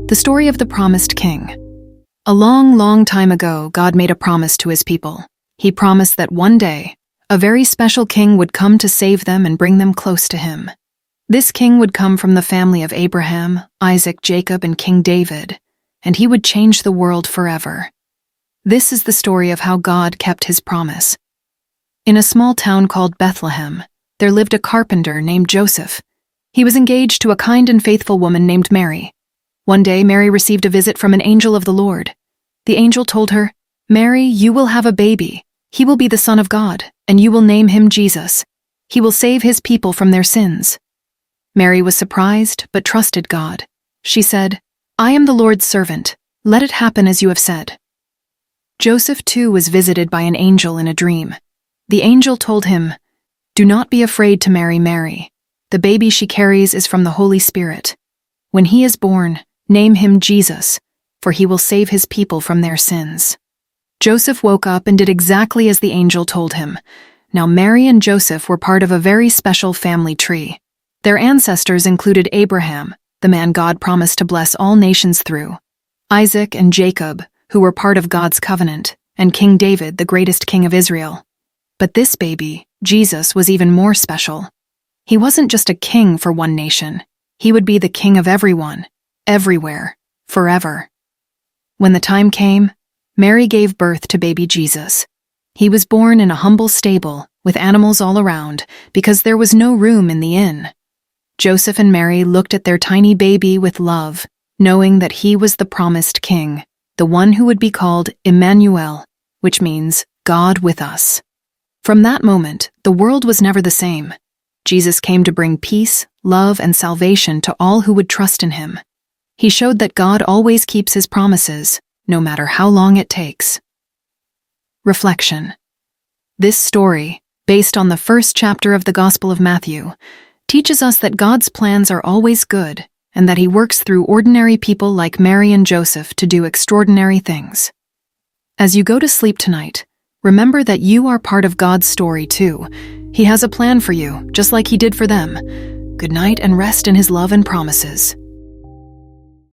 The story of the promised king. A long, long time ago, God made a promise to his people. He promised that one day, a very special king would come to save them and bring them close to him. This king would come from the family of Abraham, Isaac, Jacob, and King David, and he would change the world forever. This is the story of how God kept his promise. In a small town called Bethlehem, there lived a carpenter named Joseph. He was engaged to a kind and faithful woman named Mary. One day, Mary received a visit from an angel of the Lord. The angel told her, "Mary, you will have a baby. He will be the Son of God, and you will name him Jesus. He will save his people from their sins." Mary was surprised, but trusted God. She said, "I am the Lord's servant. Let it happen as you have said." Joseph too was visited by an angel in a dream. The angel told him, "Do not be afraid to marry Mary. The baby she carries is from the Holy Spirit. When he is born, name him Jesus, for he will save his people from their sins." Joseph woke up and did exactly as the angel told him. Now Mary and Joseph were part of a very special family tree. Their ancestors included Abraham, the man God promised to bless all nations through, Isaac and Jacob, who were part of God's covenant, and King David, the greatest king of Israel. But this baby, Jesus, was even more special. He wasn't just a king for one nation. He would be the king of everyone, everywhere, forever. When the time came, Mary gave birth to baby Jesus. He was born in a humble stable with animals all around because there was no room in the inn. Joseph and Mary looked at their tiny baby with love, knowing that he was the promised king, the one who would be called Emmanuel, which means God with us. From that moment, the world was never the same. Jesus came to bring peace, love, and salvation to all who would trust in him. He showed that God always keeps his promises, no matter how long it takes. Reflection. This story, based on the first chapter of the Gospel of Matthew, teaches us that God's plans are always good and that he works through ordinary people like Mary and Joseph to do extraordinary things. As you go to sleep tonight, remember that you are part of God's story too. He has a plan for you, just like he did for them. Good night and rest in his love and promises.